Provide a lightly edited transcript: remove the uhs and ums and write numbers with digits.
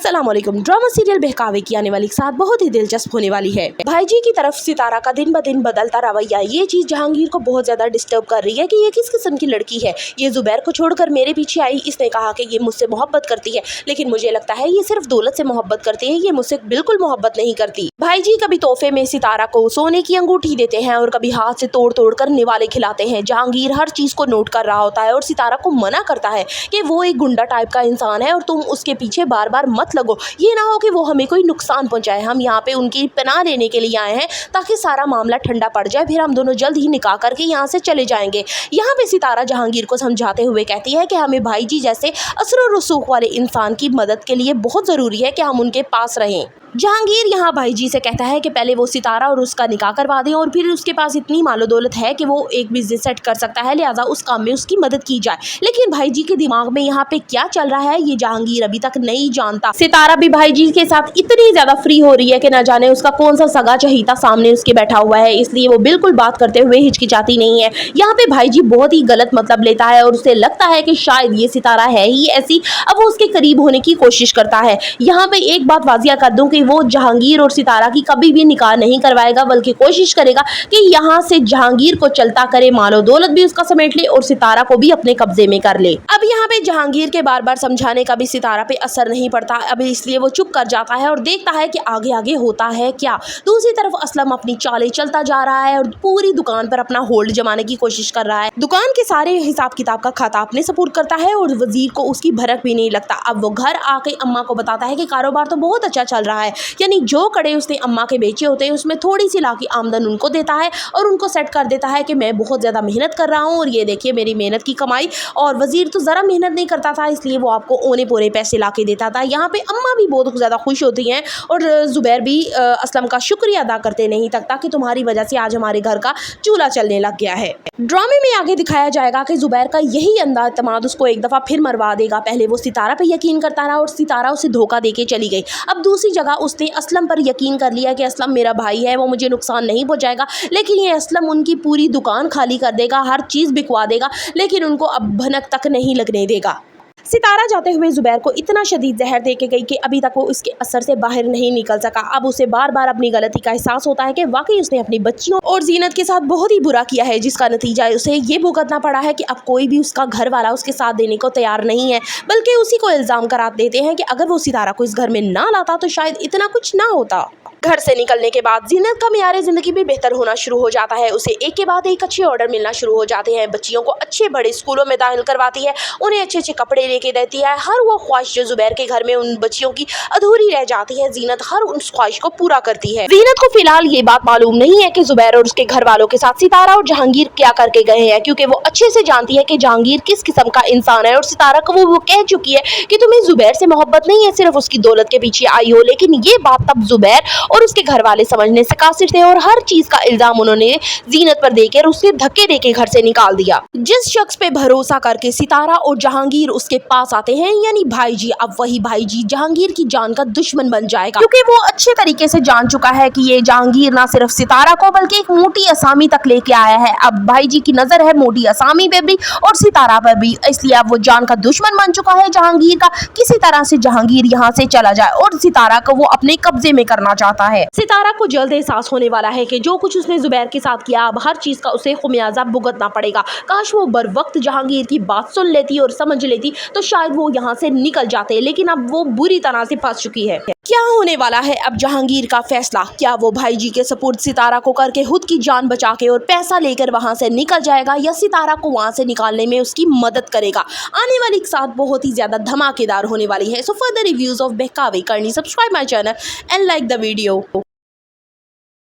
अस्सलाम वालेकुम। Drama serial बहकावे की आने वाली साथ बहुत ही दिलचस्प होने वाली है। भाईजी की तरफ सितारा का दिन ब दिन बदलता रवैया, ये चीज जहांगीर को बहुत ज्यादा डिस्टर्ब कर रही है कि ये किस किस्म की लड़की है, ये जुबैर को छोड़कर मेरे पीछे आई, इसने कहा कि ये मुझसे मोहब्बत करती है, लेकिन मुझे लगता है ये सिर्फ दौलत से मोहब्बत करती है, ये मुझसे बिल्कुल मोहब्बत नहीं करती। भाईजी कभी तोहफे में सितारा को सोने की अंगूठी देते हैं और कभी हाथ से तोड़ तोड़ कर निवाले खिलाते हैं। जहांगीर हर चीज को नोट कर रहा होता है और सितारा को मना करता है कि वो एक गुंडा टाइप का इंसान है और तुम उसके पीछे बार बार मत लगो, ये ना हो कि वो हमें कोई नुकसान पहुंचाए। हम यहाँ पे उनकी पनाह लेने के लिए आए हैं ताकि सारा मामला ठंडा पड़ जाए, फिर हम दोनों जल्द ही निकाह करके यहाँ से चले जाएंगे। यहाँ पे सितारा जहांगीर को समझाते हुए कहती है कि हमें भाईजी जैसे असर और रसूख वाले इंसान की मदद के लिए बहुत ज़रूरी है कि हम उनके पास रहें। जहांगीर यहाँ भाईजी से कहता है कि पहले वो सितारा और उसका निकाह करवा दें और फिर उसके पास इतनी मालो दौलत है कि वो एक बिजनेस सेट कर सकता है, लिहाजा उस काम में उसकी मदद की जाए। लेकिन भाईजी के दिमाग में यहाँ पे क्या चल रहा है ये जहांगीर अभी तक नहीं जानता। सितारा भी भाईजी के साथ इतनी ज्यादा फ्री हो रही है कि न जाने उसका कौन सा सगा चहीता सामने उसके बैठा हुआ है, इसलिए वो बिल्कुल बात करते हुए हिचकिचाती नहीं है। यहाँ पे भाईजी बहुत ही गलत मतलब लेता है और उसे लगता है कि शायद ये सितारा है ही ऐसी। अब वो उसके करीब होने की कोशिश करता है। यहाँ पे एक बात वाजिया कर दूं कि वो जहांगीर और सितारा की कभी भी निकाह नहीं करवाएगा, बल्कि कोशिश करेगा कि यहाँ से जहांगीर को चलता करे, मालो दौलत भी उसका समेट ले और सितारा को भी अपने कब्जे में कर ले। अब यहाँ पे जहांगीर के बार बार समझाने का भी सितारा पे असर नहीं पड़ता, अब इसलिए वो चुप कर जाता है और देखता है कि आगे आगे होता है क्या। दूसरी तरफ असलम अपनी चालें चलता जा रहा है और पूरी दुकान पर अपना होल्ड जमाने की कोशिश कर रहा है। दुकान के सारे हिसाब किताब का खाता अपने सपुर्द करता है और वजीर को उसकी भनक भी नहीं लगता। अब वो घर आके अम्मा को बताता है कि कारोबार तो बहुत अच्छा चल रहा है, यानी जो कड़े उसने अम्मा के बेचे होते हैं उसमें थोड़ी सी लाकी आमदन उनको देता है और उनको सेट कर देता है कि मैं बहुत ज़्यादा मेहनत कर रहा हूँ और ये देखिए मेरी मेहनत की कमाई। और वजीर तो ज़रा मेहनत नहीं करता था, इसलिए वो आपको ओने पोरे पैसे ला के देता था। यहाँ पे अम्मा भी बहुत ज़्यादा खुश होती हैं और जुबैर भी असलम का शुक्रिया अदा करते नहीं तक कि तुम्हारी वजह से आज हमारे घर का चूल्हा चलने लग गया है। ड्रामे में आगे दिखाया जाएगा कि जुबैर का यही अंदाज तमाद उसको एक दफ़ा फिर मरवा देगा। पहले वो सितारा पे यकीन करता रहा और सितारा उसे धोखा देके चली गई। अब दूसरी जगह उसने असलम पर यकीन कर लिया कि असलम मेरा भाई है, वो मुझे नुकसान नहीं पहुंचाएगा, लेकिन ये असलम उनकी पूरी दुकान खाली कर देगा, हर चीज़ बिकवा देगा, लेकिन उनको अब भनक तक नहीं लगने देगा। सितारा जाते हुए जुबैर को इतना शदीद जहर दे के गई कि अभी तक वो उसके असर से बाहर नहीं निकल सका। अब उसे बार बार अपनी गलती का एहसास होता है कि वाकई उसने अपनी बच्चियों और जीनत के साथ बहुत ही बुरा किया है, जिसका नतीजा उसे ये भुगतना पड़ा है कि अब कोई भी उसका घर वाला उसके साथ देने को तैयार नहीं है, बल्कि उसी को इल्ज़ाम करा देते हैं कि अगर वो सितारा को इस घर में ना लाता तो शायद इतना कुछ ना होता। घर से निकलने के बाद जीनत का मियार ज़िंदगी भी बेहतर होना शुरू हो जाता है। उसे एक के बाद एक अच्छे ऑर्डर मिलना शुरू हो जाते हैं, बच्चियों को अच्छे बड़े स्कूलों में दाखिल करवाती है, उन्हें अच्छे अच्छे कपड़े लेके देती है। हर वो ख्वाहिश जो जुबैर के घर में उन बच्चियों की अधूरी रह जाती है, जीनत हर उस ख्वाहिश को पूरा करती है। जीनत को फिलहाल ये बात मालूम नहीं है कि जुबैर और उसके घर वालों के साथ सितारा और जहांगीर क्या करके गए हैं, क्योंकि वो अच्छे से जानती है कि जहांगीर किस किस्म का इंसान है और सितारा को वो कह चुकी है कि तुम्हें जुबैर से मोहब्बत नहीं है, सिर्फ उसकी दौलत के पीछे आई हो। लेकिन ये बात तब जुबैर और उसके घर वाले समझने से कासिर थे और हर चीज का इल्जाम उन्होंने जीनत पर देकर उसे धक्के देके घर से निकाल दिया। जिस शख्स पे भरोसा करके सितारा और जहांगीर उसके पास आते हैं, यानी भाईजी, अब वही भाईजी जहांगीर की जान का दुश्मन बन जाएगा, क्योंकि वो अच्छे तरीके से जान चुका है कि ये जहांगीर ना सिर्फ सितारा को बल्कि एक मोटी असामी तक लेके आया है। अब भाईजी की नजर है मोटी असामी पे भी और सितारा पर भी, इसलिए अब वो जान का दुश्मन बन चुका है जहांगीर का। किसी तरह से जहांगीर यहाँ से चला जाए और सितारा को वो अपने कब्जे में करना चाहता है। सितारा को जल्द एहसास होने वाला है कि जो कुछ उसने जुबैर के साथ किया अब हर चीज का उसे खुमियाजा भुगतना पड़ेगा। काश वो बर वक्त जहांगीर की बात सुन लेती और समझ लेती तो शायद वो यहाँ से निकल जाते, लेकिन अब वो बुरी तरह से फंस चुकी है। क्या होने वाला है अब जहांगीर का फैसला? क्या वो भाईजी के सपुर्द सितारा को करके खुद की जान बचा के और पैसा लेकर वहां से निकल जाएगा, या सितारा को वहां से निकालने में उसकी मदद करेगा? आने वाली एक साथ बहुत ही ज्यादा धमाकेदार होने वाली है। सो फर्दर रिव्यूज ऑफ बहकावे करनी, subscribe my channel and like the video.